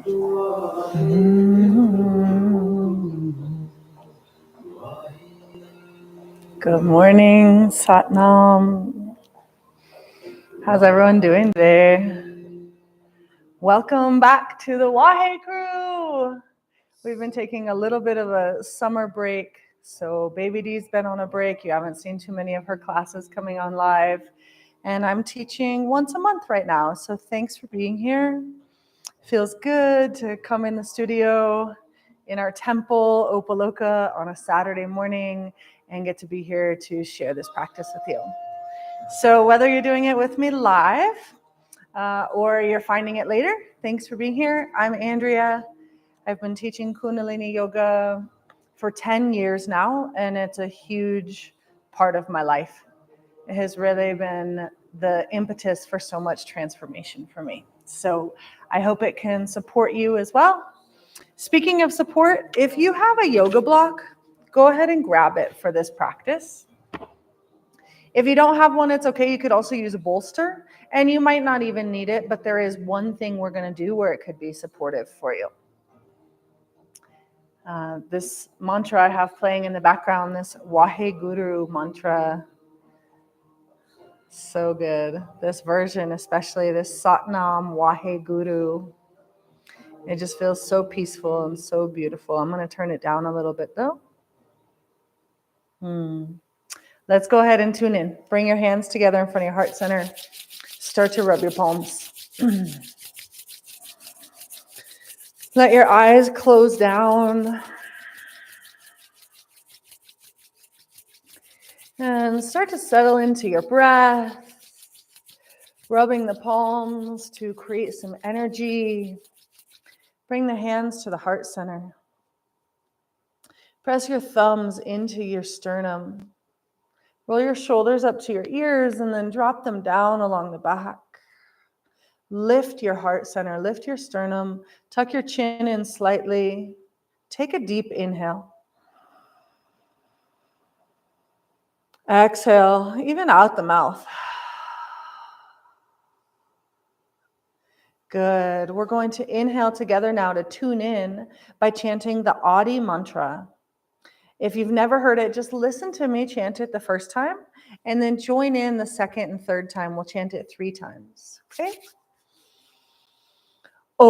Good morning, Satnam. How's everyone doing today? Welcome back to the Wahe crew. We've been taking a little bit of a summer break. So Baby D's been on a break. You haven't seen too many of her classes coming on live. And I'm teaching once a month right now. So thanks for being here. Feels good to come in the studio in our temple, Opaloka, on a Saturday morning and get to be here to share this practice with you. So whether you're doing it with me live or you're finding it later, thanks for being here. I'm Andrea. I've been teaching Kundalini Yoga for 10 years now, and it's a huge part of my life. It has really been the impetus for so much transformation for me. So I hope it can support you as well. Speaking of support, if you have a yoga block, go ahead and grab it for this practice. If you don't have one, it's okay. You could also use a bolster, and you might not even need it, but there is one thing we're going to do where it could be supportive for you. This mantra I have playing in the background, this Waheguru mantra, so good. This version, especially this Satnam Waheguru, it just feels so peaceful and so beautiful. I'm going to turn it down a little bit though. Let's go ahead and tune in. Bring your hands together in front of your heart center. Start to rub your palms. Let your eyes close down. And start to settle into your breath. Rubbing the palms to create some energy. Bring the hands to the heart center. Press your thumbs into your sternum. Roll your shoulders up to your ears and then drop them down along the back. Lift your heart center, lift your sternum, tuck your chin in slightly. Take a deep inhale. Exhale, even out the mouth. Good. We're going to inhale together now to tune in by chanting the Adi mantra. If you've never heard it, just listen to me chant it the first time and then join in the second and third time. We'll chant it 3 times. Okay? Om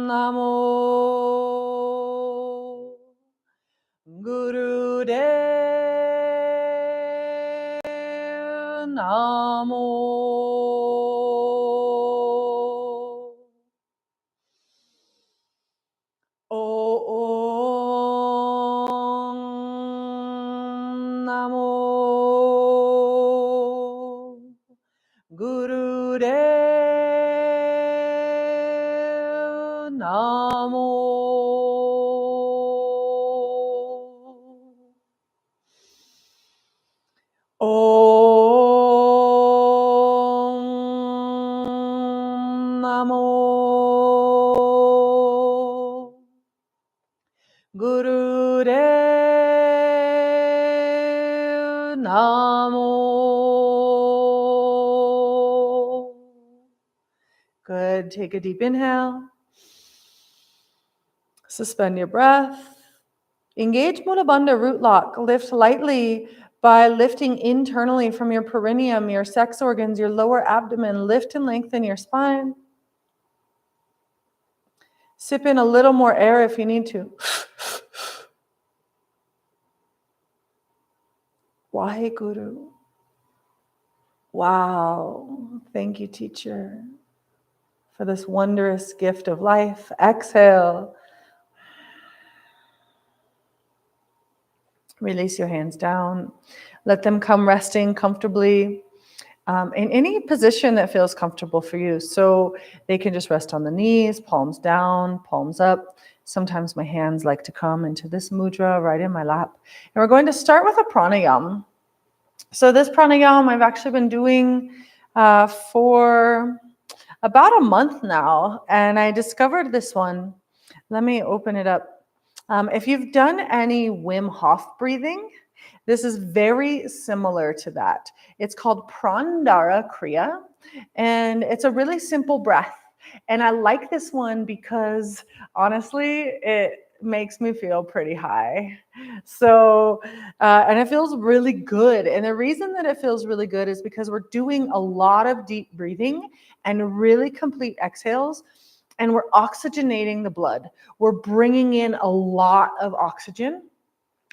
Namo Gurudev Namo Om Namo Gurudev Namo. Om Namo Gurudev Namo. Good. Take a deep inhale. Suspend your breath. Engage Mula Bandha root lock. Lift lightly by lifting internally from your perineum, your sex organs, your lower abdomen. Lift and lengthen your spine. Sip in a little more air if you need to. Waheguru. Wow. Thank you, teacher, for this wondrous gift of life. Exhale. Release your hands down. Let them come resting comfortably in any position that feels comfortable for you. So they can just rest on the knees, palms down, palms up. Sometimes my hands like to come into this mudra right in my lap. And we're going to start with a pranayama. So this pranayama I've actually been doing for about a month now. And I discovered this one. Let me open it up. If you've done any Wim Hof breathing, this is very similar to that. It's called Prandara Kriya. And it's a really simple breath. And I like this one because honestly, it makes me feel pretty high. So, and it feels really good. And the reason that it feels really good is because we're doing a lot of deep breathing and really complete exhales. And we're oxygenating the blood. We're bringing in a lot of oxygen,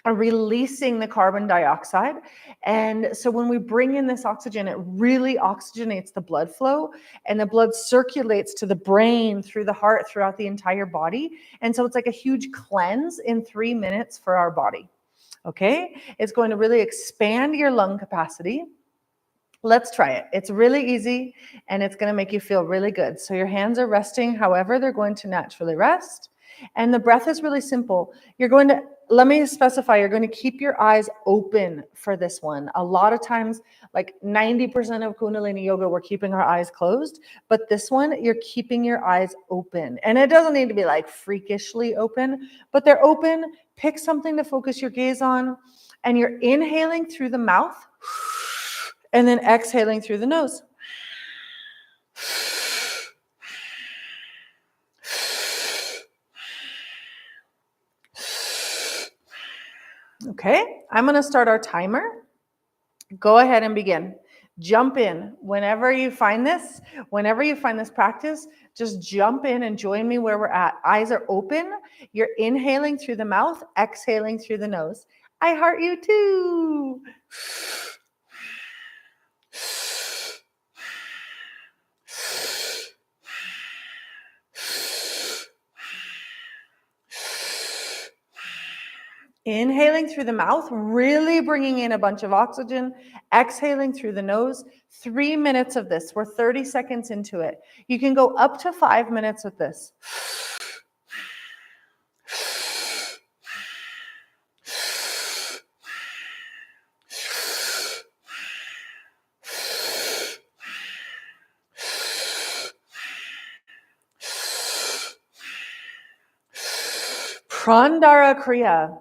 releasing the carbon dioxide. And so when we bring in this oxygen, it really oxygenates the blood flow, and the blood circulates to the brain, through the heart, throughout the entire body. And so it's like a huge cleanse in 3 minutes for our body. Okay? It's going to really expand your lung capacity. Let's try it. It's really easy, and it's going to make you feel really good. So your hands are resting however they're going to naturally rest. And the breath is really simple. You're going to, let me specify, you're going to keep your eyes open for this one. A lot of times, like 90% of Kundalini Yoga, we're keeping our eyes closed. But this one, you're keeping your eyes open. And it doesn't need to be like freakishly open, but they're open. Pick something to focus your gaze on. And you're inhaling through the mouth and then exhaling through the nose. Okay, I'm going to start our timer. Go ahead and begin. Jump in. Whenever you find this practice, just jump in and join me where we're at. Eyes are open. You're inhaling through the mouth, exhaling through the nose. I heart you too. Inhaling through the mouth, really bringing in a bunch of oxygen. Exhaling through the nose. 3 minutes of this. We're 30 seconds into it. You can go up to 5 minutes with this. Prandara Kriya.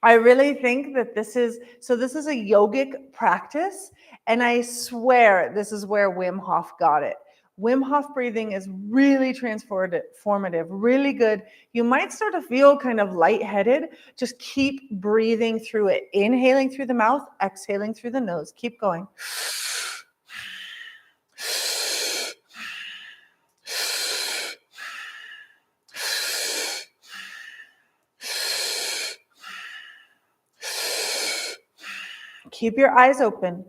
I really think that this is a yogic practice, and I swear this is where Wim Hof got it. Wim Hof breathing is really transformative, really good. You might start to feel kind of lightheaded. Just keep breathing through it. Inhaling through the mouth, exhaling through the nose. Keep going. Keep your eyes open.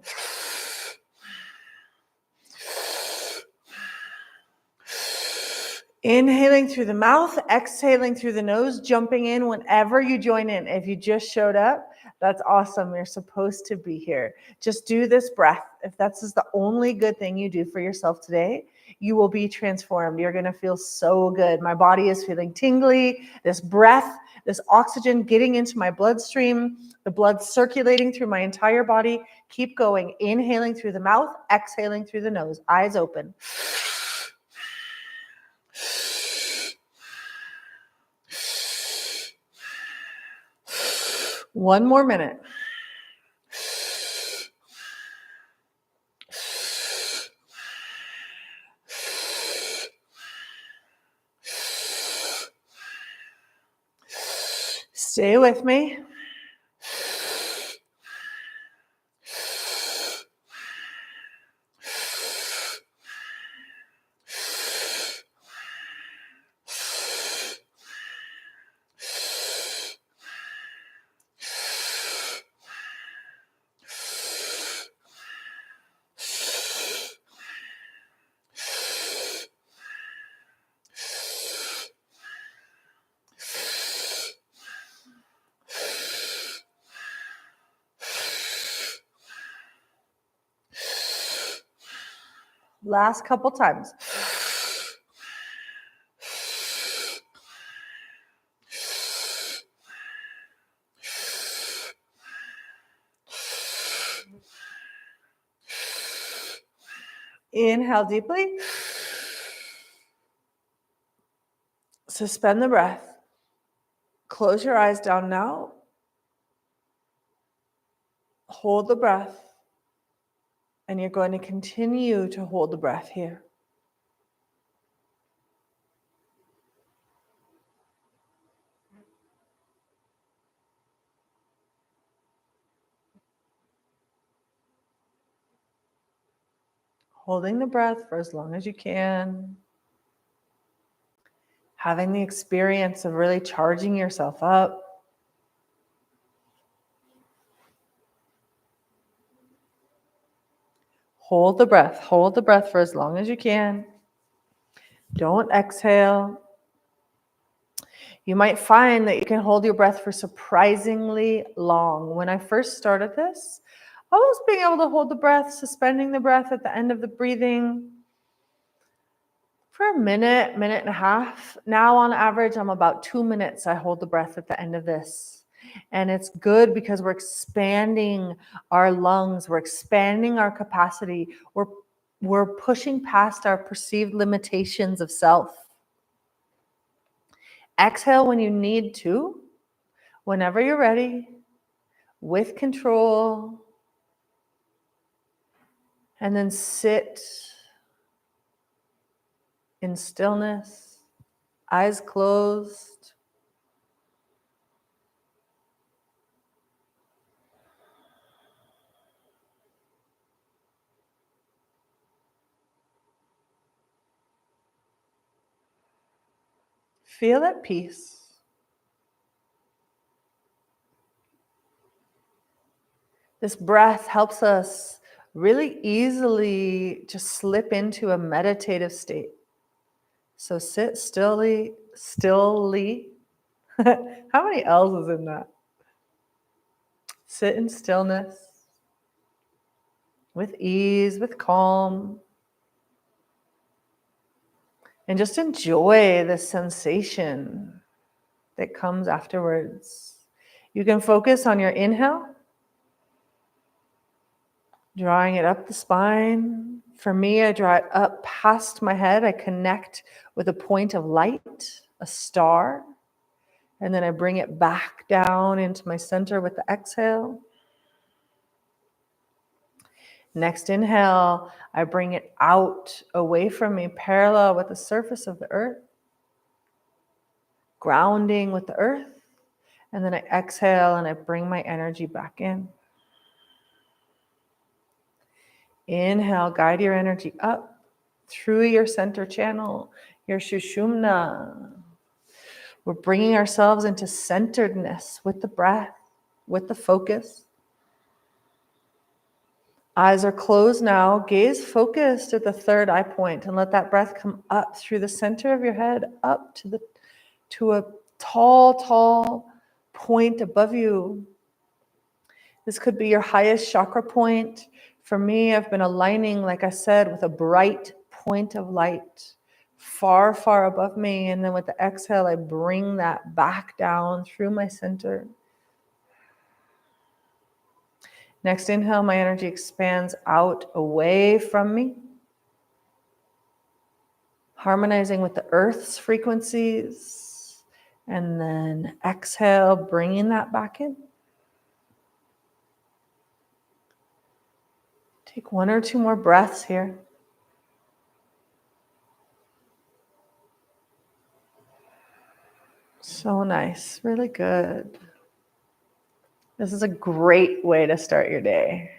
Inhaling through the mouth, exhaling through the nose, jumping in whenever you join in. If you just showed up, that's awesome. You're supposed to be here. Just do this breath. If that's the only good thing you do for yourself today, you will be transformed. You're going to feel so good. My body is feeling tingly. This breath, this oxygen getting into my bloodstream, the blood circulating through my entire body. Keep going. Inhaling through the mouth, exhaling through the nose. Eyes open. One more minute. Stay with me. Last couple times. Inhale deeply. Suspend the breath. Close your eyes down now. Hold the breath. And you're going to continue to hold the breath here. Holding the breath for as long as you can. Having the experience of really charging yourself up. Hold the breath for as long as you can. Don't exhale. You might find that you can hold your breath for surprisingly long. When I first started this, I was being able to hold the breath, suspending the breath at the end of the breathing for a minute, minute and a half. Now on average, I'm about 2 minutes. I hold the breath at the end of this. And it's good because we're expanding our lungs. We're expanding our capacity. We're pushing past our perceived limitations of self. Exhale when you need to, whenever you're ready, with control. And then sit in stillness, eyes closed. Feel at peace. This breath helps us really easily just slip into a meditative state. So sit stilly. How many L's is in that? Sit in stillness, with ease, with calm. And just enjoy the sensation that comes afterwards. You can focus on your inhale, drawing it up the spine. For me, I draw it up past my head. I connect with a point of light, a star, and then I bring it back down into my center with the exhale. Next inhale, I bring it out away from me, parallel with the surface of the earth, grounding with the earth. And then I exhale and I bring my energy back in. Inhale, guide your energy up through your center channel, your Sushumna. We're bringing ourselves into centeredness with the breath, with the focus. Eyes are closed now. Gaze focused at the third eye point and let that breath come up through the center of your head, up to a tall point above you. This could be your highest chakra point. For me, I've been aligning, like I said, with a bright point of light far, far above me. And then with the exhale, I bring that back down through my center. Next inhale, my energy expands out away from me, harmonizing with the earth's frequencies. And then exhale, bringing that back in. Take 1 or 2 more breaths here. So nice, really good. This is a great way to start your day.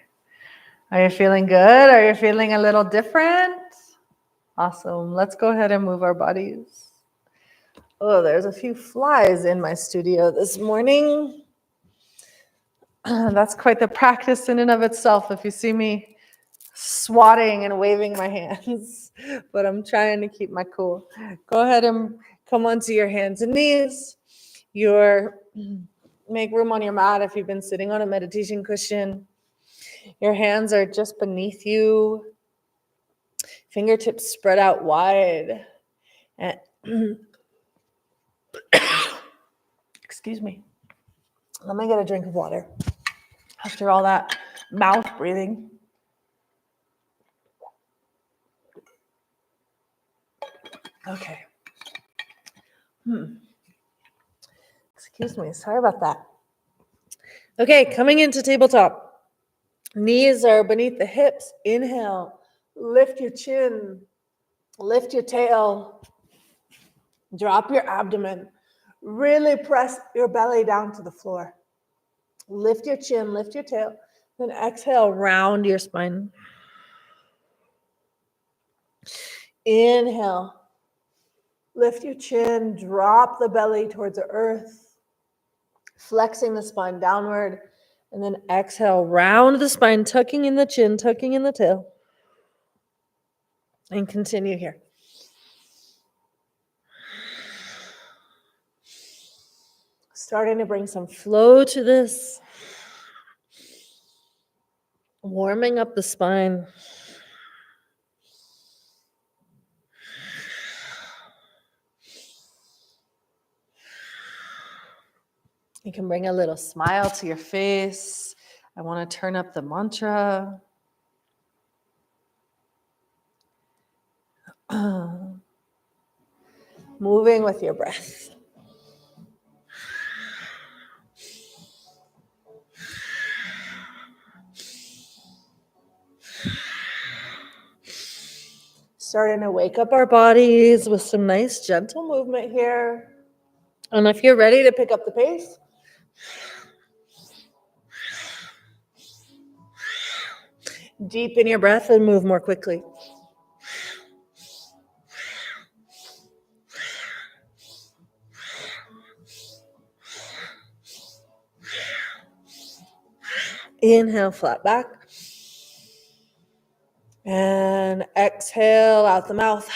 Are you feeling good? Are you feeling a little different? Awesome. Let's go ahead and move our bodies. Oh, there's a few flies in my studio this morning. That's quite the practice in and of itself if you see me swatting and waving my hands. But I'm trying to keep my cool. Go ahead and come onto your hands and knees. Make room on your mat if you've been sitting on a meditation cushion. Your hands are just beneath you. Fingertips spread out wide. And excuse me. Let me get a drink of water. After all that mouth breathing. Okay. Excuse me. Sorry about that. Okay, coming into tabletop. Knees are beneath the hips. Inhale, lift your chin, lift your tail, drop your abdomen. Really press your belly down to the floor. Lift your chin, lift your tail, then exhale, round your spine. Inhale, lift your chin, drop the belly towards the earth, flexing the spine downward, and then exhale, round the spine, tucking in the chin, tucking in the tail, and continue here. Starting to bring some flow to this, warming up the spine. You can bring a little smile to your face. I want to turn up the mantra. Moving with your breath. Starting to wake up our bodies with some nice gentle movement here. And if you're ready to pick up the pace, deepen your breath and move more quickly. Inhale, flat back. And exhale out the mouth.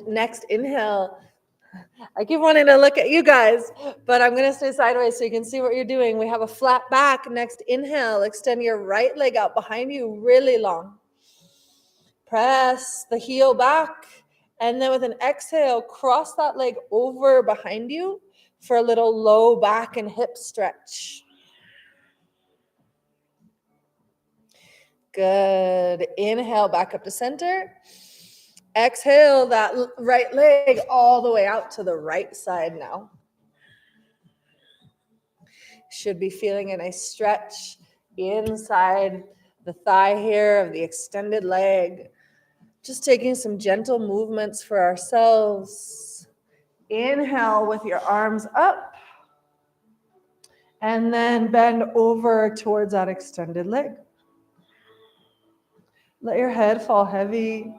Next inhale. I keep wanting to look at you guys, but I'm going to stay sideways so you can see what you're doing. We have a flat back. Next inhale, extend your right leg out behind you really long. Press the heel back. And then with an exhale, cross that leg over behind you for a little low back and hip stretch. Good. Inhale, back up to center. Exhale that right leg all the way out to the right side now. Should be feeling a nice stretch inside the thigh here of the extended leg. Just taking some gentle movements for ourselves. Inhale with your arms up. And then bend over towards that extended leg. Let your head fall heavy.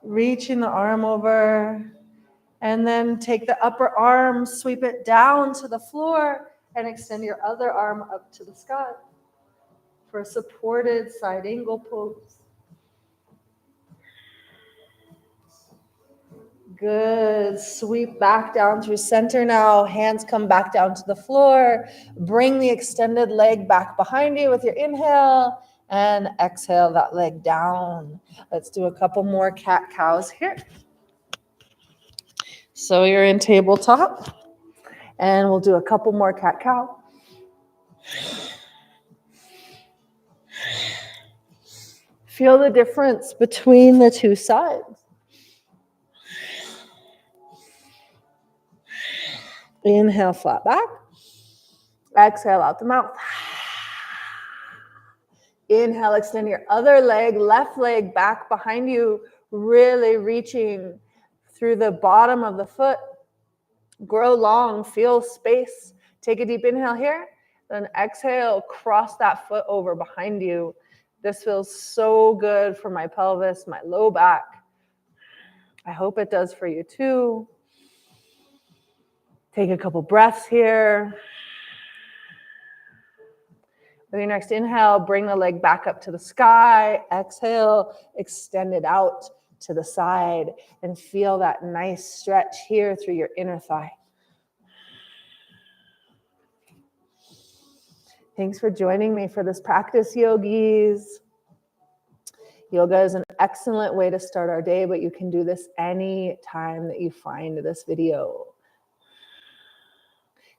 Reaching the arm over. And then take the upper arm, sweep it down to the floor, and extend your other arm up to the sky for a supported side angle pose. Good. Sweep back down through center now. Hands come back down to the floor. Bring the extended leg back behind you with your inhale, and exhale that leg down. Let's do a couple more cat-cows here. So you're in tabletop, and we'll do a couple more cat-cow. Feel the difference between the two sides. Inhale, flat back. Exhale out the mouth. Inhale, extend your other leg, left leg back behind you, really reaching through the bottom of the foot. Grow long, feel space. Take a deep inhale here. Then exhale, cross that foot over behind you. This feels so good for my pelvis, my low back. I hope it does for you too. Take a couple breaths here. With your next inhale, bring the leg back up to the sky. Exhale, extend it out to the side and feel that nice stretch here through your inner thigh. Thanks for joining me for this practice, yogis. Yoga is an excellent way to start our day, but you can do this any time that you find this video.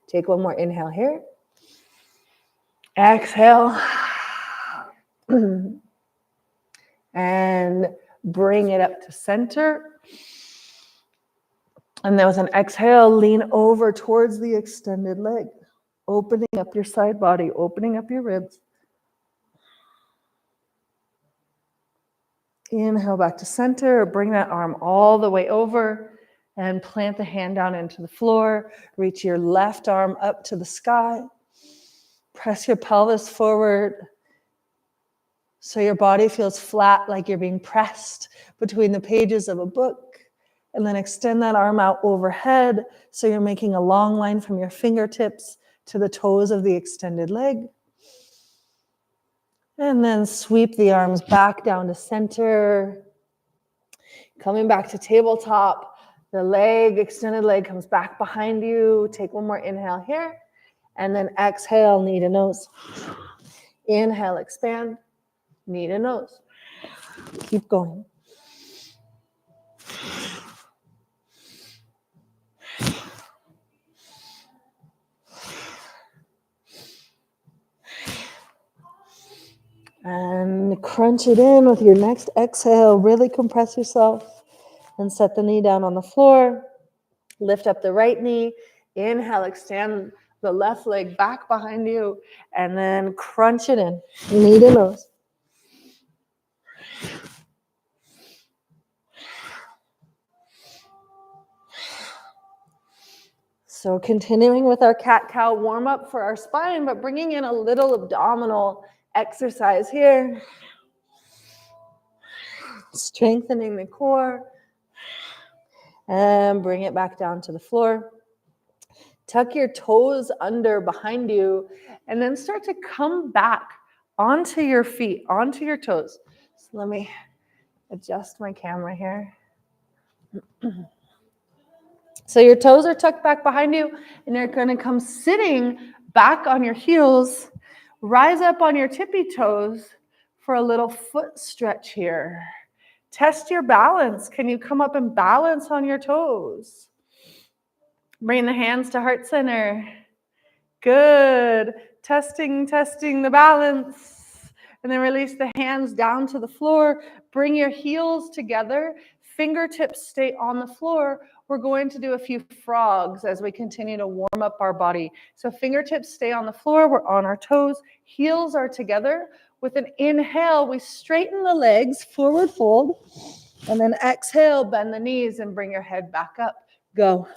Take one more inhale here. Exhale. And bring it up to center. And then with an exhale, lean over towards the extended leg. Opening up your side body, opening up your ribs. Inhale back to center, bring that arm all the way over and plant the hand down into the floor. Reach your left arm up to the sky. Press your pelvis forward so your body feels flat, like you're being pressed between the pages of a book. And then extend that arm out overhead so you're making a long line from your fingertips to the toes of the extended leg. And then sweep the arms back down to center. Coming back to tabletop, the extended leg comes back behind you. Take one more inhale here. And then exhale, knee to nose. Inhale, expand, knee to nose. Keep going. And crunch it in with your next exhale. Really compress yourself and set the knee down on the floor. Lift up the right knee. Inhale, extend the left leg back behind you. And then crunch it in. Knee to nose. So continuing with our cat-cow warm-up for our spine, but bringing in a little abdominal exercise here. Strengthening the core. And bring it back down to the floor. Tuck your toes under behind you, and then start to come back onto your feet, onto your toes. So let me adjust my camera here. So your toes are tucked back behind you, and you're going to come sitting back on your heels. Rise up on your tippy toes for a little foot stretch here. Test your balance. Can you come up and balance on your toes? Bring the hands to heart center. Good. Testing the balance. And then release the hands down to the floor. Bring your heels together. Fingertips stay on the floor. We're going to do a few frogs as we continue to warm up our body. So fingertips stay on the floor. We're on our toes. Heels are together. With an inhale, we straighten the legs, forward fold. And then exhale, bend the knees and bring your head back up. Go.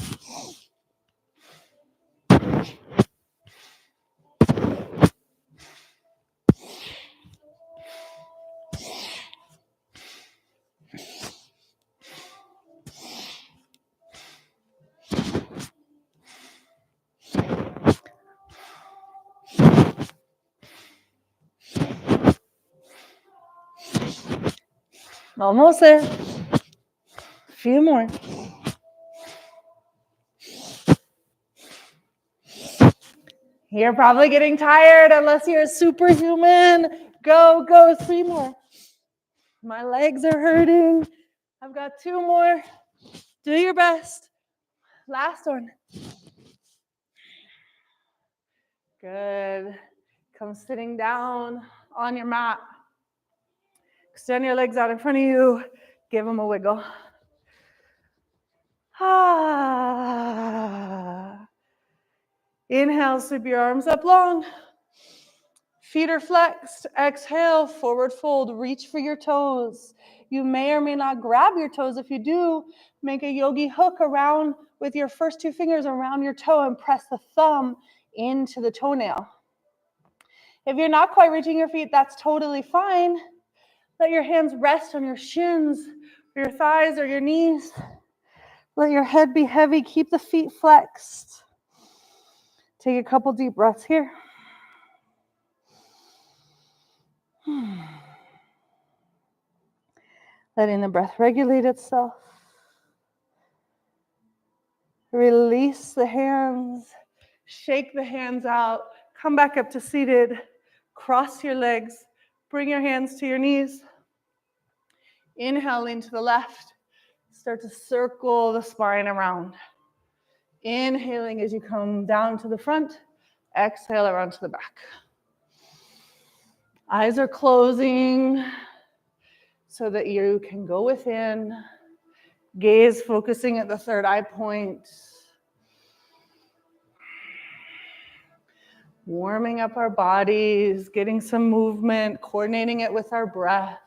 Almost there. A few more. You're probably getting tired unless you're a superhuman. Go, 3 more. My legs are hurting. I've got 2 more. Do your best. Last one. Good. Come sitting down on your mat. Extend your legs out in front of you. Give them a wiggle. Inhale, sweep your arms up long. Feet are flexed. Exhale, forward fold. Reach for your toes. You may or may not grab your toes. If you do, make a yogi hook around with your first 2 fingers around your toe and press the thumb into the toenail. If you're not quite reaching your feet, that's totally fine. Let your hands rest on your shins, or your thighs, or your knees. Let your head be heavy. Keep the feet flexed. Take a couple deep breaths here. Letting the breath regulate itself. Release the hands. Shake the hands out. Come back up to seated. Cross your legs. Bring your hands to your knees. Inhale, lean to the left. Start to circle the spine around. Inhaling as you come down to the front. Exhale around to the back. Eyes are closing so that you can go within. Gaze focusing at the third eye point. warming up our bodies, getting some movement, coordinating it with our breath.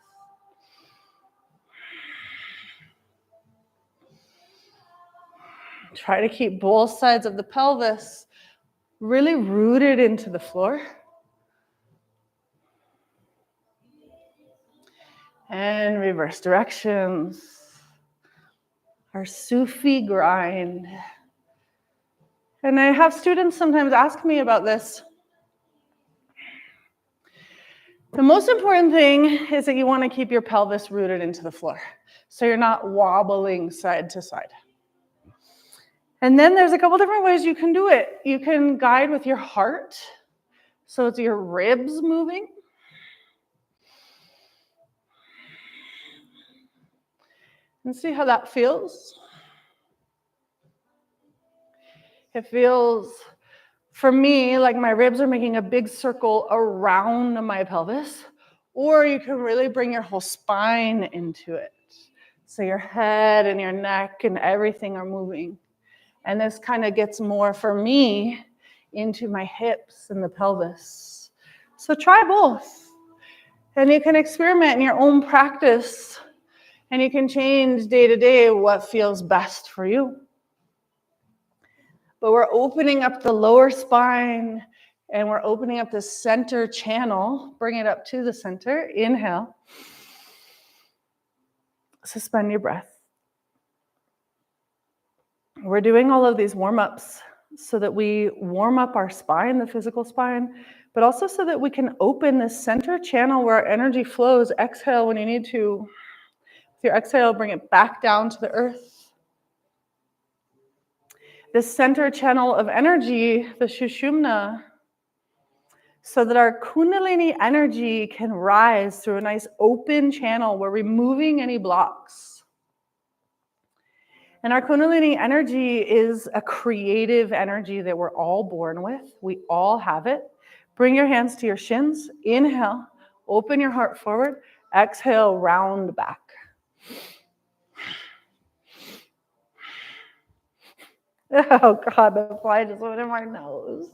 Try to keep both sides of the pelvis really rooted into the floor. And reverse directions. Our Sufi grind. And I have students sometimes ask me about this. The most important thing is that you want to keep your pelvis rooted into the floor, so you're not wobbling side to side. And then there's a couple different ways you can do it. You can guide with your heart, so it's your ribs moving. And see how that feels. It feels, for me, like my ribs are making a big circle around my pelvis, or you can really bring your whole spine into it. So your head and your neck and everything are moving. And this kind of gets more, for me, into my hips and the pelvis. So try both. And you can experiment in your own practice. And you can change day to day what feels best for you. But we're opening up the lower spine and we're opening up the center channel. Bring it up to the center. Inhale. Suspend your breath. We're doing all of these warm-ups so that we warm up our spine, the physical spine, but also so that we can open this center channel where our energy flows. Exhale when you need to. With your exhale, bring it back down to the earth. This center channel of energy, the Sushumna, so that our Kundalini energy can rise through a nice open channel. We're removing any blocks. And our Kundalini energy is a creative energy that we're all born with. We all have it. Bring your hands to your shins. Inhale, open your heart forward. Exhale, round back. Oh God, the fly just went in my nose.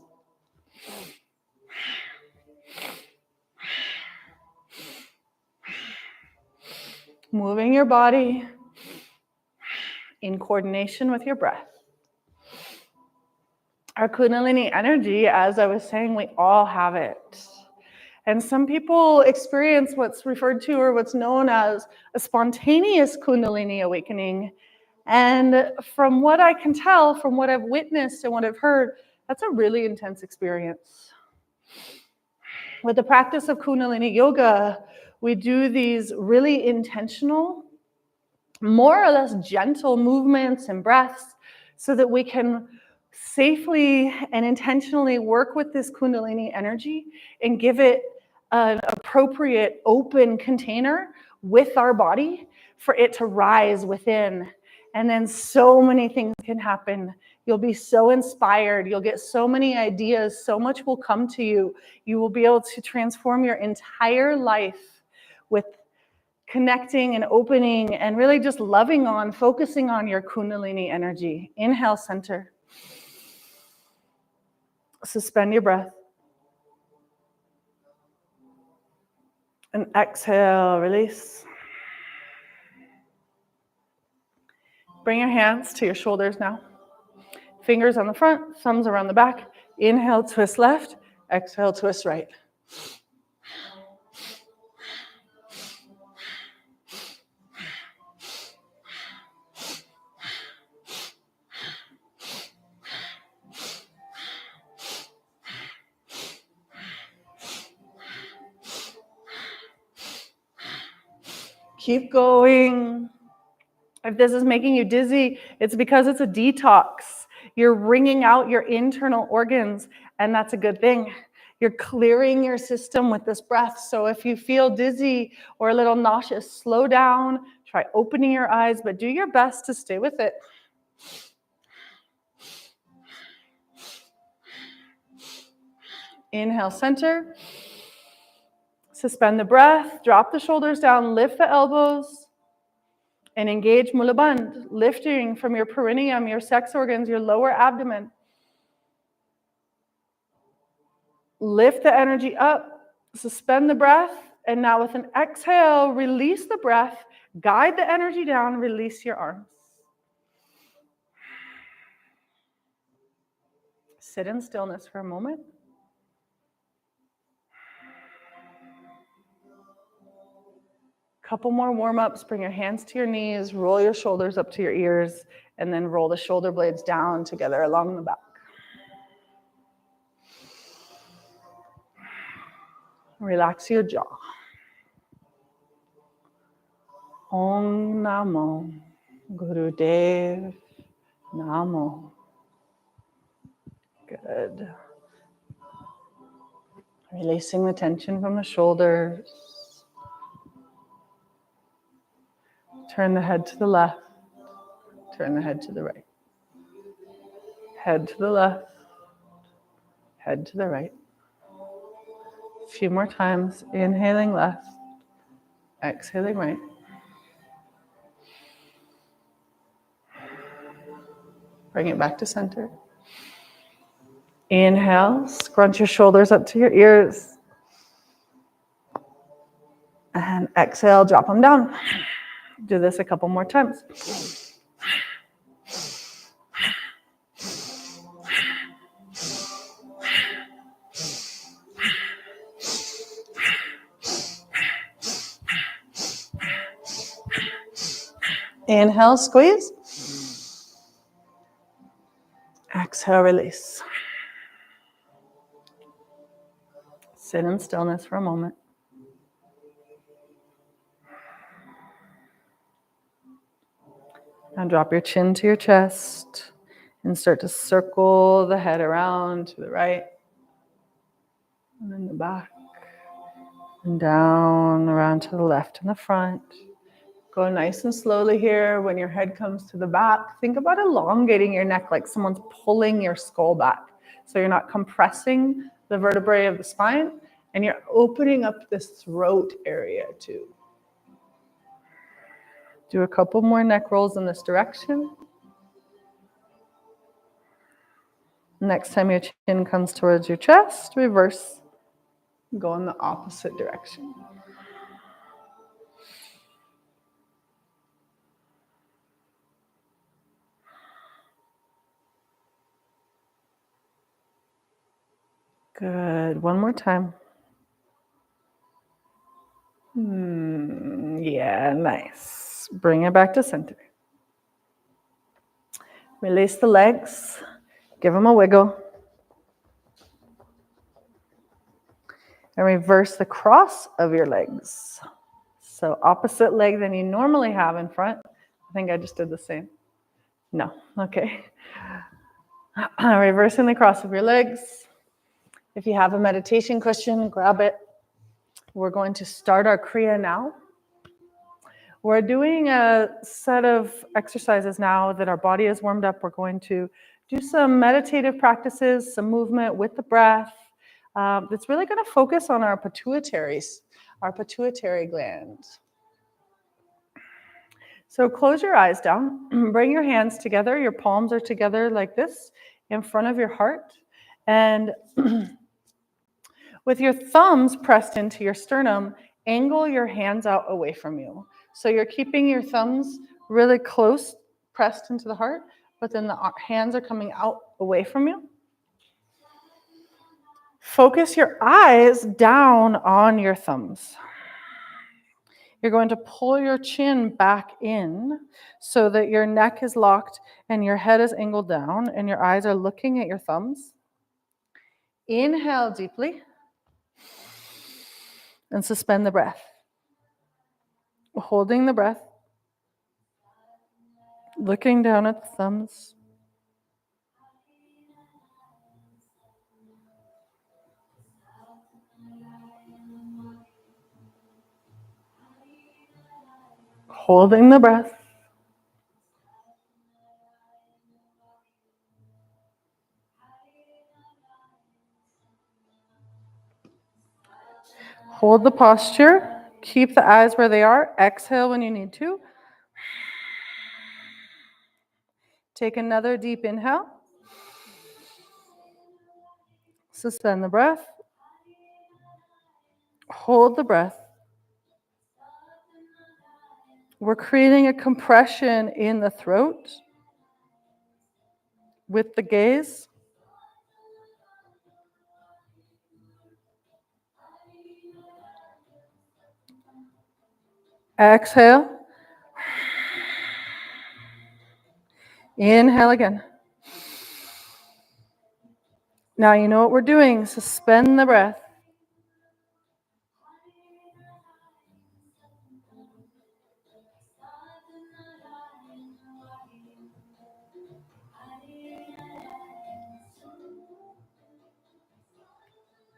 Moving your body in coordination with your breath. Our Kundalini energy, as I was saying, we all have it. And some people experience what's referred to or what's known as a spontaneous Kundalini awakening. And from what I can tell, from what I've witnessed and what I've heard, that's a really intense experience. With the practice of Kundalini Yoga, we do these really intentional, more or less gentle movements and breaths so that we can safely and intentionally work with this Kundalini energy and give it an appropriate open container with our body for it to rise within. And then so many things can happen. You'll be so inspired. You'll get so many ideas. So much will come to you. You will be able to transform your entire life with connecting and opening and really just loving on, focusing on your Kundalini energy. Inhale, center. Suspend your breath. And exhale, release. Bring your hands to your shoulders now. Fingers on the front, thumbs around the back. Inhale, twist left. Exhale, twist right. Keep going. If this is making you dizzy, it's because it's a detox. You're wringing out your internal organs, and that's a good thing. You're clearing your system with this breath. So if you feel dizzy or a little nauseous, slow down, try opening your eyes, but do your best to stay with it. Inhale, center. Suspend the breath, drop the shoulders down, lift the elbows, and engage Mula Bandh, lifting from your perineum, your sex organs, your lower abdomen. Lift the energy up, suspend the breath, and now with an exhale, release the breath, guide the energy down, release your arms. Sit in stillness for a moment. Couple more warm-ups. Bring your hands to your knees, roll your shoulders up to your ears, and then roll the shoulder blades down together along the back. Relax your jaw. Om Namo Gurudev Namo. Good. Releasing the tension from the shoulders. Turn the head to the left. Turn the head to the right. Head to the left. Head to the right. A few more times. Inhaling left. Exhaling right. Bring it back to center. Inhale, scrunch your shoulders up to your ears. And exhale, drop them down. Do this a couple more times. Inhale, squeeze. Exhale, release. Sit in stillness for a moment. Now drop your chin to your chest and start to circle the head around to the right and then the back and down around to the left and the front. Go nice and slowly here. When your head comes to the back, think about elongating your neck like someone's pulling your skull back. So you're not compressing the vertebrae of the spine and you're opening up this throat area too. Do a couple more neck rolls in this direction. Next time your chin comes towards your chest, reverse. Go in the opposite direction. Good. One more time. Yeah, nice. Bring it back to center. Release the legs. Give them a wiggle. And reverse the cross of your legs. So opposite leg than you normally have in front. I think I just did the same. No. Okay. Reversing the cross of your legs. If you have a meditation cushion, grab it. We're going to start our Kriya now. We're doing a set of exercises now that our body is warmed up. We're going to do some meditative practices, some movement with the breath. That's really going to focus on our pituitary gland. So close your eyes down. Bring your hands together. Your palms are together like this in front of your heart. And with your thumbs pressed into your sternum, angle your hands out away from you. So you're keeping your thumbs really close, pressed into the heart, but then the hands are coming out away from you. Focus your eyes down on your thumbs. You're going to pull your chin back in so that your neck is locked and your head is angled down and your eyes are looking at your thumbs. Inhale deeply and suspend the breath. Holding the breath, looking down at the thumbs. Holding the breath. Hold the posture. Keep the eyes where they are. Exhale when you need to. Take another deep inhale. Suspend the breath. Hold the breath. We're creating a compression in the throat with the gaze. Exhale. Inhale again. Now you know what we're doing. Suspend the breath.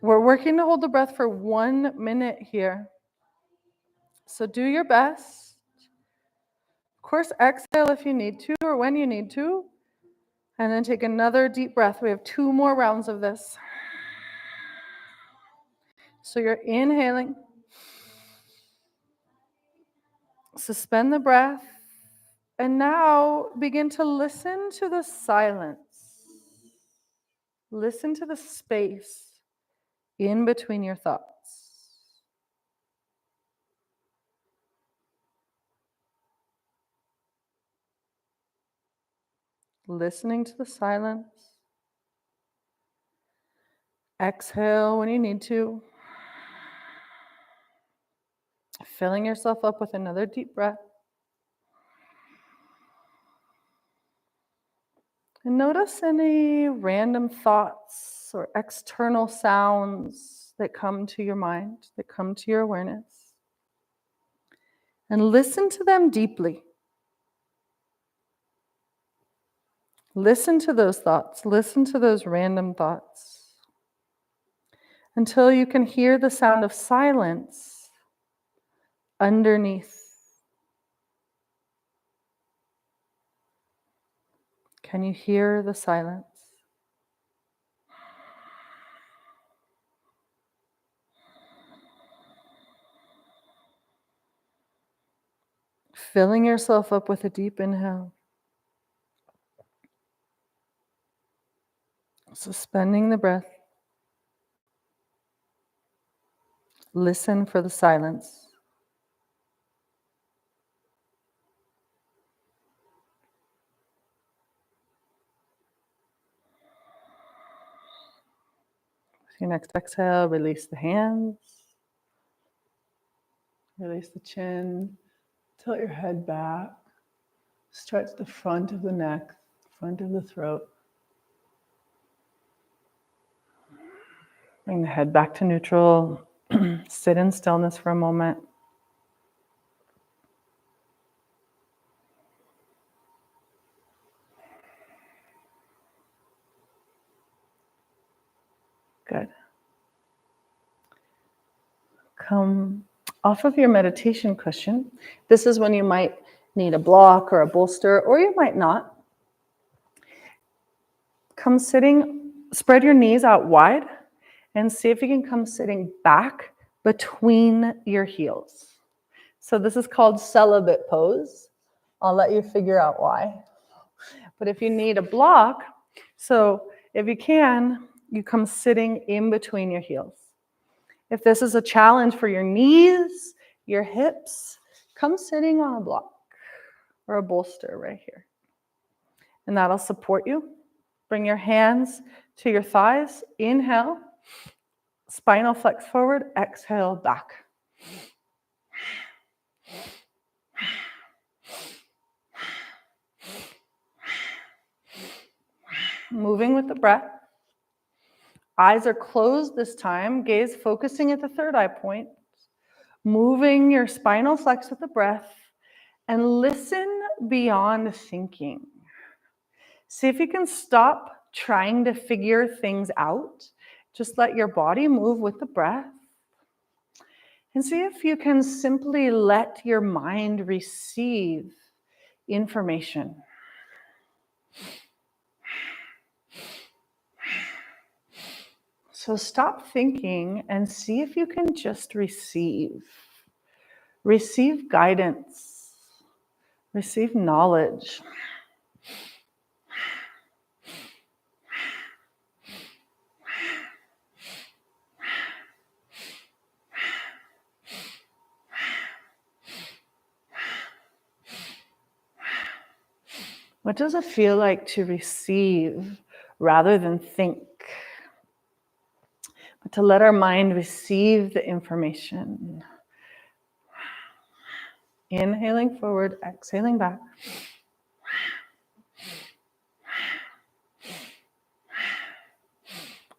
We're working to hold the breath for 1 minute here. So do your best. Of course, exhale if you need to or when you need to. And then take another deep breath. We have 2 more rounds of this. So you're inhaling. Suspend the breath. And now begin to listen to the silence. Listen to the space in between your thoughts. Listening to the silence. Exhale when you need to. Filling yourself up with another deep breath. And notice any random thoughts or external sounds that come to your mind, that come to your awareness. And listen to them deeply. Listen to those thoughts. Listen to those random thoughts until you can hear the sound of silence underneath. Can you hear the silence? Filling yourself up with a deep inhale. Suspending the breath. Listen for the silence. With your next exhale, release the hands. Release the chin. Tilt your head back. Stretch the front of the neck, front of the throat. Bring the head back to neutral. Sit in stillness for a moment. Good. Come off of your meditation cushion. This is when you might need a block or a bolster, or you might not. Come sitting, spread your knees out wide, and see if you can come sitting back between your heels. So this is called celibate pose. I'll let you figure out why. But if you need a block, so if you can, you come sitting in between your heels. If this is a challenge for your knees, your hips, come sitting on a block or a bolster right here. And that'll support you. Bring your hands to your thighs. Inhale. Spinal flex forward. Exhale back. Moving with the breath. Eyes are closed this time. Gaze focusing at the third eye point. Moving your spinal flex with the breath. And listen beyond thinking. See if you can stop trying to figure things out. Just let your body move with the breath. And see if you can simply let your mind receive information. So stop thinking and see if you can just receive. Receive guidance. Receive knowledge. What does it feel like to receive rather than think? But to let our mind receive the information. Inhaling forward, exhaling back.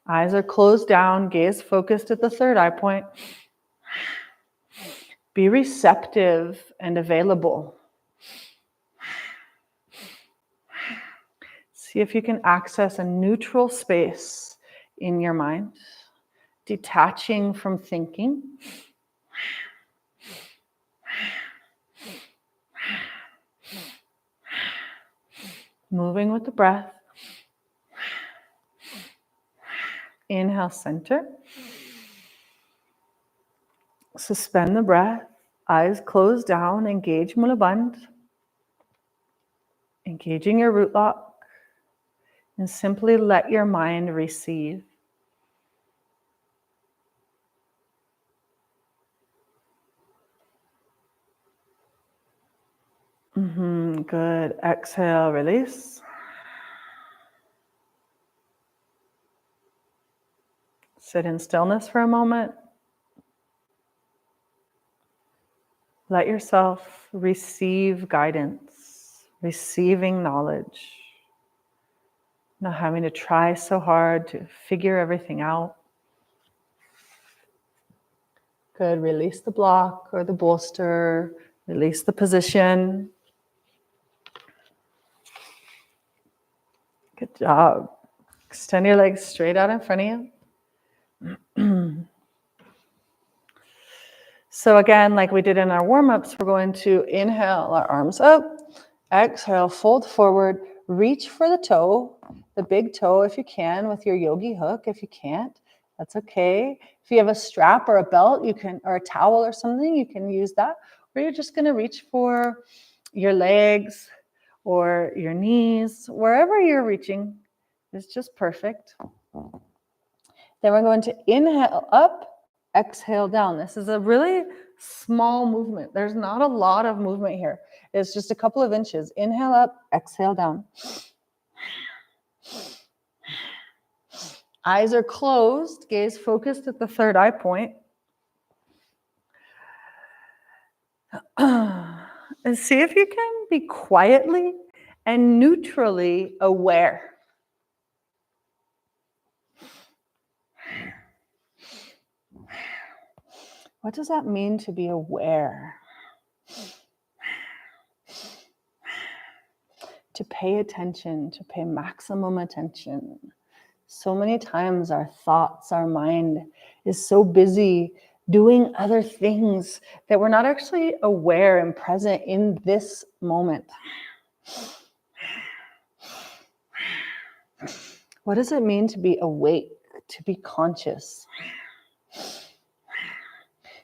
Eyes are closed down, gaze focused at the third eye point. Be receptive and available. See if you can access a neutral space in your mind, detaching from thinking. Moving with the breath. Inhale, center. Suspend the breath. Eyes closed down. Engage Mula Bandha. Engaging your root lock. And simply let your mind receive. Good. Exhale, release. Sit in stillness for a moment. Let yourself receive guidance, receiving knowledge. Not having to try so hard to figure everything out. Good. Release the block or the bolster. Release the position. Good job. Extend your legs straight out in front of you. So again, like we did in our warm-ups, we're going to inhale our arms up. Exhale, fold forward. Reach for the toe, the big toe if you can, with your yogi hook. If you can't, that's okay. If you have a strap or a belt, you can, or a towel or something, you can use that. Or you're just going to reach for your legs or your knees, wherever you're reaching is just perfect. Then we're going to inhale up, exhale down. This is a really small movement. There's not a lot of movement here. It's just a couple of inches. Inhale up, exhale down. Eyes are closed, gaze focused at the third eye point. And see if you can be quietly and neutrally aware. What does that mean to be aware? To pay attention, to pay maximum attention. So many times our thoughts, our mind is so busy doing other things that we're not actually aware and present in this moment. What does it mean to be awake, to be conscious?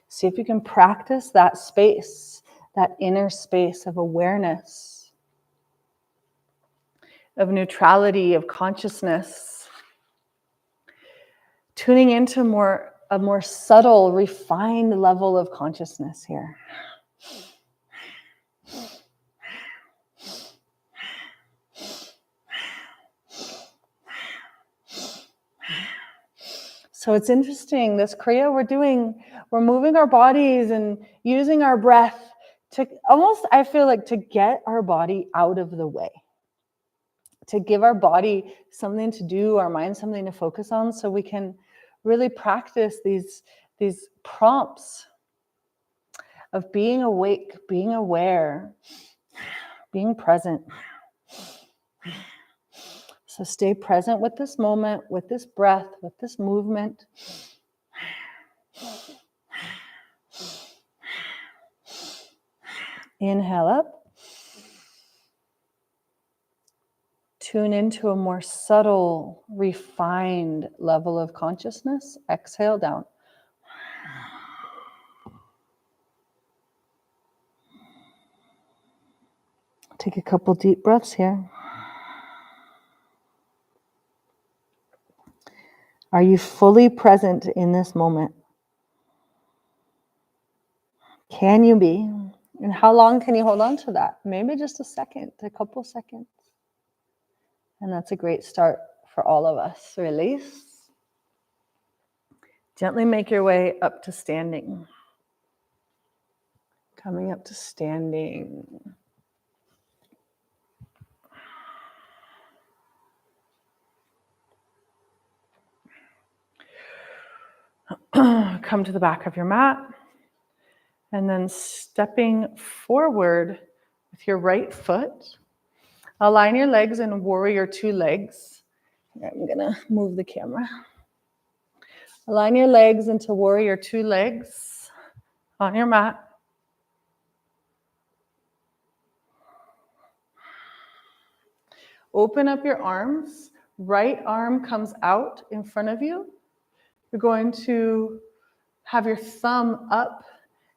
See if you can practice that space, that inner space of awareness, of neutrality, of consciousness. Tuning into a more subtle, refined level of consciousness here. So it's interesting, this Kriya we're moving our bodies and using our breath to almost, I feel like, to get our body out of the way. To give our body something to do, our mind something to focus on, so we can really practice these prompts of being awake, being aware, being present. So stay present with this moment, with this breath, with this movement. Inhale up. Tune into a more subtle, refined level of consciousness. Exhale down. Take a couple deep breaths here. Are you fully present in this moment? Can you be? And how long can you hold on to that? Maybe just a second, a couple seconds. And that's a great start for all of us. Release. Gently make your way up to standing. Coming up to standing. Come to the back of your mat. And then stepping forward with your right foot. Align your legs in warrior two legs. I'm gonna move the camera. Align your legs into warrior two legs on your mat. Open up your arms. Right arm comes out in front of you. You're going to have your thumb up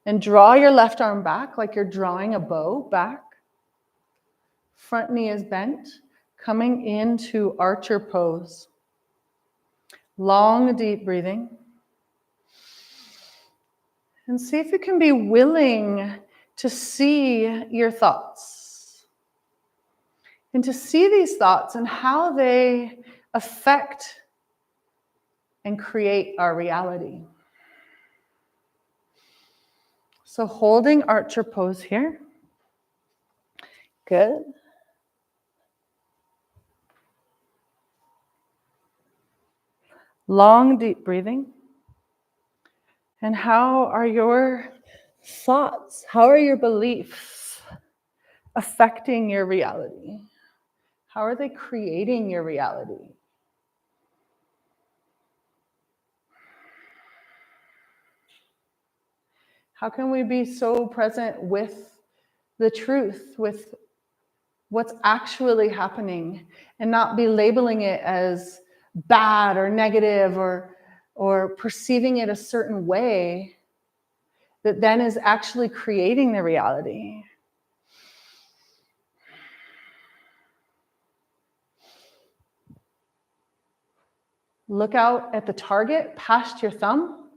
and draw your left arm back like you're drawing a bow back. Front knee is bent, coming into archer pose. Long, deep breathing. And see if you can be willing to see your thoughts. And to see these thoughts and how they affect and create our reality. So holding archer pose here. Good. Long, deep breathing. And how are your thoughts? How are your beliefs affecting your reality? How are they creating your reality? How can we be so present with the truth, with what's actually happening, and not be labeling it as bad or negative or perceiving it a certain way that then is actually creating the reality? Look out at the target past your thumb,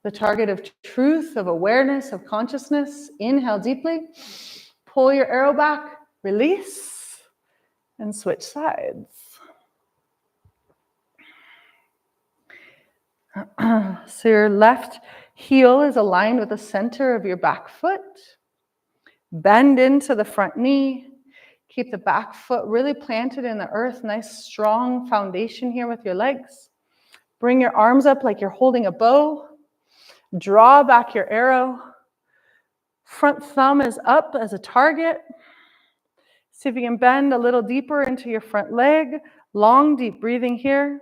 the target of truth, of awareness, of consciousness. Inhale deeply, pull your arrow back, release, and switch sides. So your left heel is aligned with the center of your back foot. Bend into the front knee. Keep the back foot really planted in the earth. Nice strong foundation here with your legs. Bring your arms up like you're holding a bow. Draw back your arrow. Front thumb is up as a target. See if you can bend a little deeper into your front leg. Long, deep breathing here.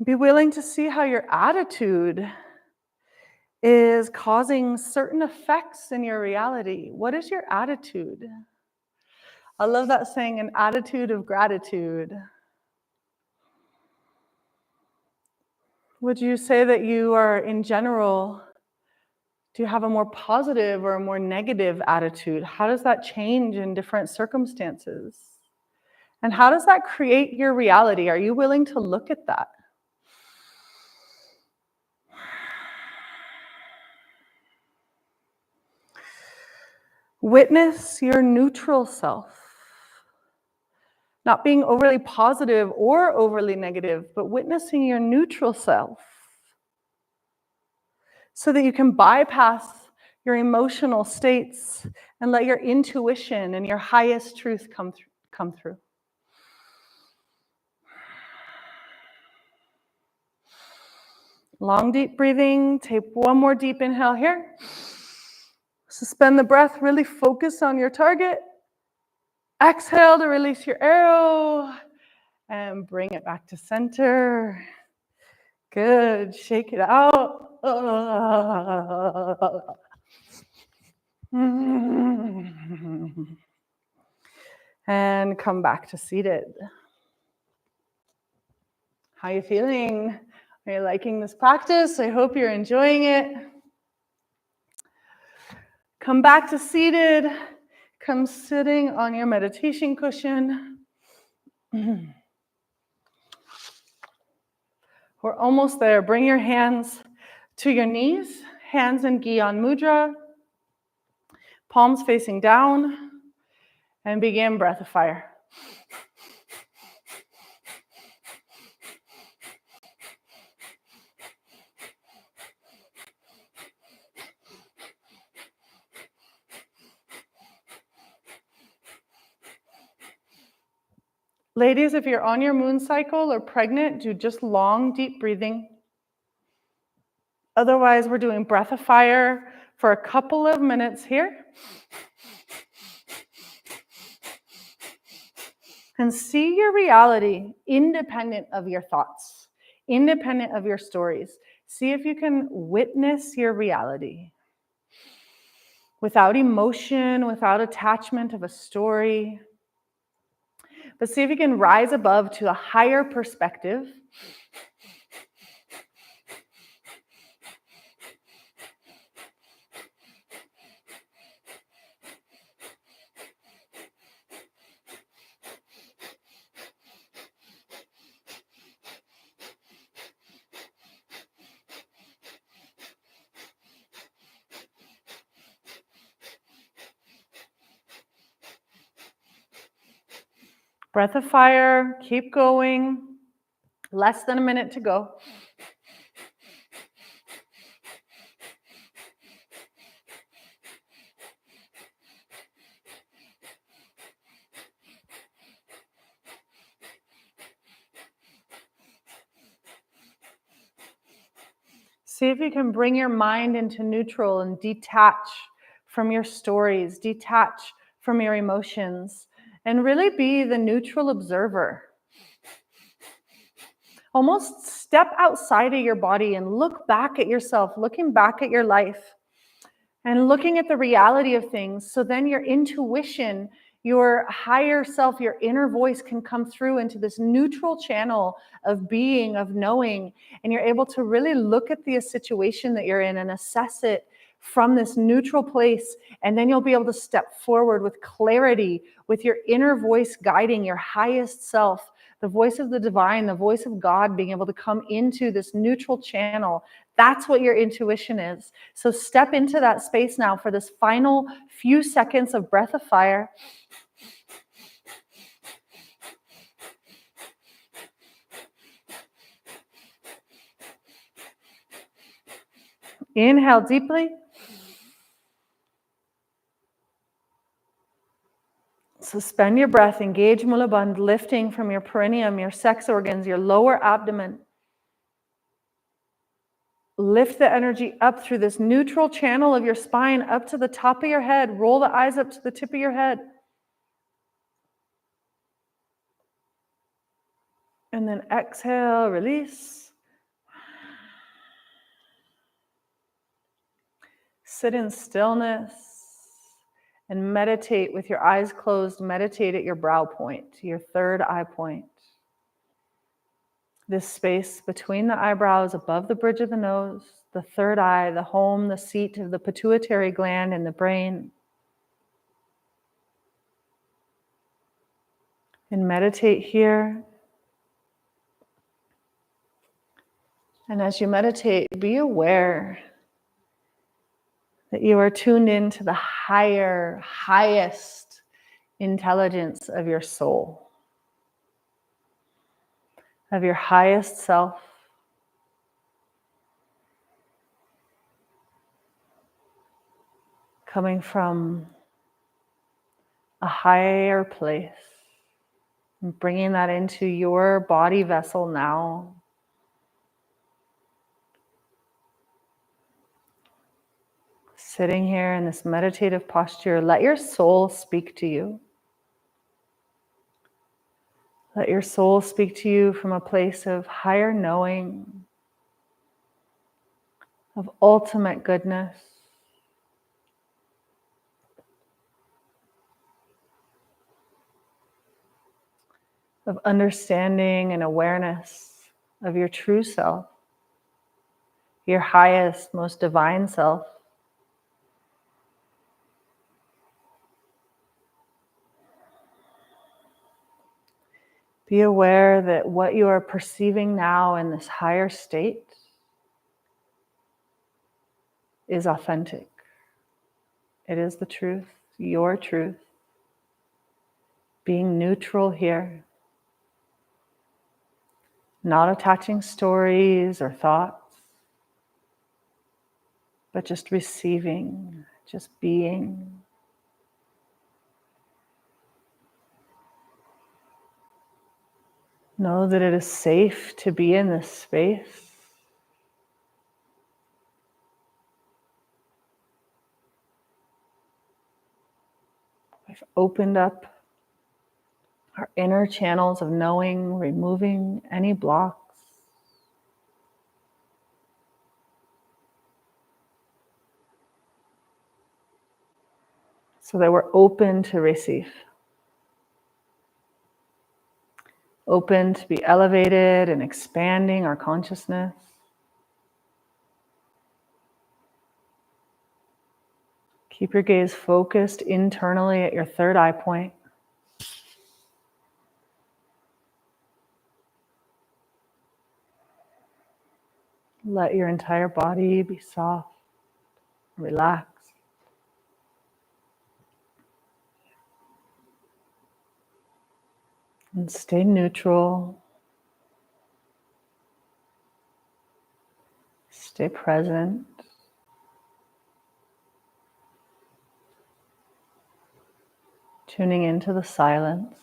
Be willing to see how your attitude is causing certain effects in your reality. What is your attitude? I love that saying, an attitude of gratitude. Would you say that you are, in general, do you have a more positive or a more negative attitude? How does that change in different circumstances? And how does that create your reality? Are you willing to look at that? Witness your neutral self. Not being overly positive or overly negative, but witnessing your neutral self so that you can bypass your emotional states and let your intuition and your highest truth come through. Long, deep breathing. Take one more deep inhale here. Suspend the breath. Really focus on your target. Exhale to release your arrow and bring it back to center. Good. Shake it out. And come back to seated. How are you feeling? Are you liking this practice? I hope you're enjoying it. Come back to seated. Come sitting on your meditation cushion. We're almost there. Bring your hands to your knees. Hands in Gyan Mudra. Palms facing down. And begin breath of fire. Ladies, if you're on your moon cycle or pregnant, do just long, deep breathing. Otherwise, we're doing breath of fire for a couple of minutes here. And see your reality independent of your thoughts, independent of your stories. See if you can witness your reality without emotion, without attachment of a story. But see if you can rise above to a higher perspective. Breath of fire, keep going. Less than a minute to go. See if you can bring your mind into neutral and detach from your stories, detach from your emotions, and really be the neutral observer. Almost step outside of your body and look back at yourself, looking back at your life and looking at the reality of things. So then your intuition, your higher self, your inner voice can come through into this neutral channel of being, of knowing, and you're able to really look at the situation that you're in and assess it from this neutral place. And then you'll be able to step forward with clarity, with your inner voice guiding your highest self, the voice of the divine, the voice of God being able to come into this neutral channel. That's what your intuition is. So step into that space now for this final few seconds of breath of fire. Inhale deeply. Suspend your breath, engage Mula Bandha, lifting from your perineum, your sex organs, your lower abdomen. Lift the energy up through this neutral channel of your spine, up to the top of your head. Roll the eyes up to the tip of your head. And then exhale, release. Sit in stillness and meditate with your eyes closed. Meditate at your brow point, your third eye point. This space between the eyebrows, above the bridge of the nose, the third eye, the home, the seat of the pituitary gland in the brain. And meditate here. And as you meditate, be aware that you are tuned into the higher, highest intelligence of your soul, of your highest self. Coming from a higher place, and bringing that into your body vessel now. Sitting here in this meditative posture, let your soul speak to you. Let your soul speak to you from a place of higher knowing, of ultimate goodness. Of understanding and awareness of your true self, your highest, most divine self. Be aware that what you are perceiving now in this higher state is authentic. It is the truth, your truth. being neutral here, not attaching stories or thoughts, but just receiving, just being. Know that it is safe to be in this space. We've opened up our inner channels of knowing, removing any blocks. So that we're open to receive. Open to be elevated and expanding our consciousness. Keep your gaze focused internally at your third eye point. Let your entire body be soft, relaxed. And stay neutral. Stay present. Tuning into the silence.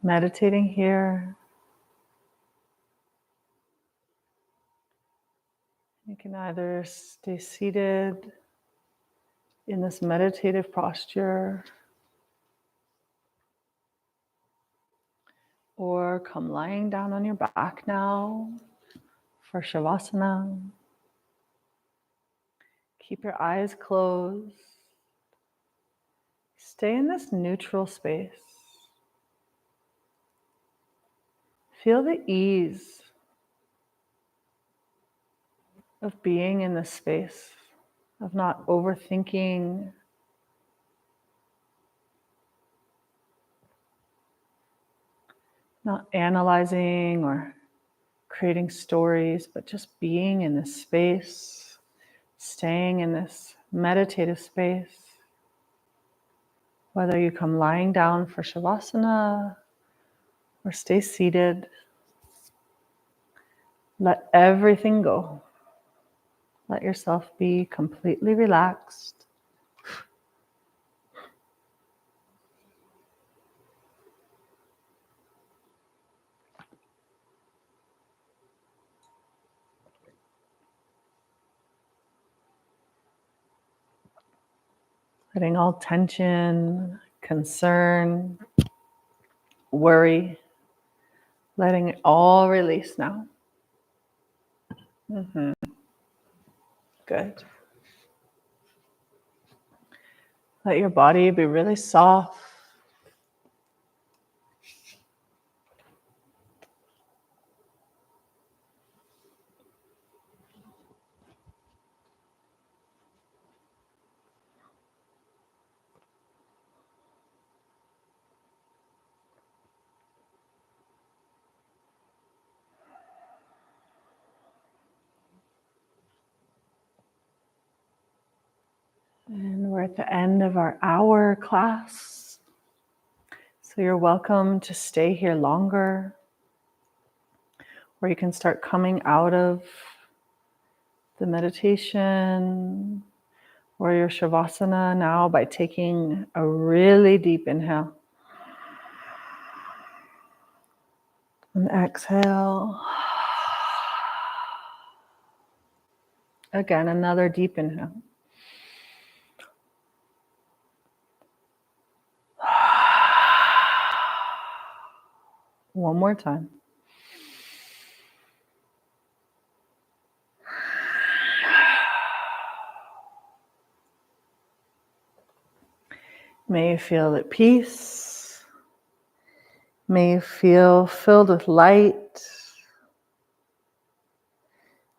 Meditating here. You can either stay seated in this meditative posture or come lying down on your back now for Shavasana. Keep your eyes closed. Stay in this neutral space. Feel the ease of being in this space, of not overthinking, not analyzing or creating stories, but just being in this space, staying in this meditative space. Whether you come lying down for Shavasana or stay seated, let everything go. Let yourself be completely relaxed. Letting all tension, concern, worry, letting it all release now. Good. Let your body be really soft. And we're at the end of our hour class. So you're welcome to stay here longer, or you can start coming out of the meditation or your Shavasana now by taking a really deep inhale. And exhale. Again, another deep inhale. One more time. May you feel at peace. May you feel filled with light.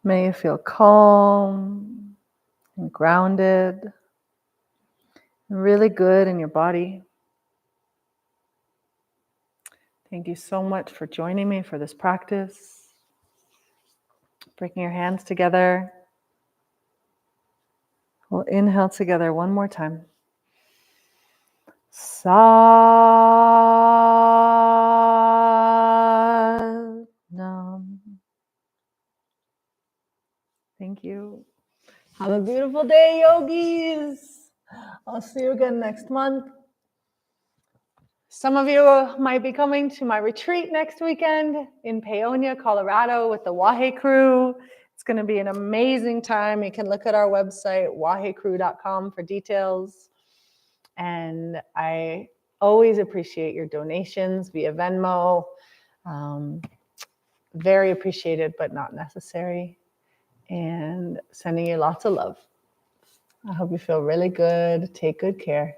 May you feel calm and grounded and really good in your body. Thank you so much for joining me for this practice. Bringing your hands together. We'll inhale together one more time. Sat-nam. Thank you. Have a beautiful day, yogis. I'll see you again next month. Some of you might be coming to my retreat next weekend in Paonia, Colorado with the Wahe crew. It's going to be an amazing time. You can look at our website, wahecrew.com, for details. And I always appreciate your donations via Venmo. Very appreciated, but not necessary. And sending you lots of love. I hope you feel really good. Take good care.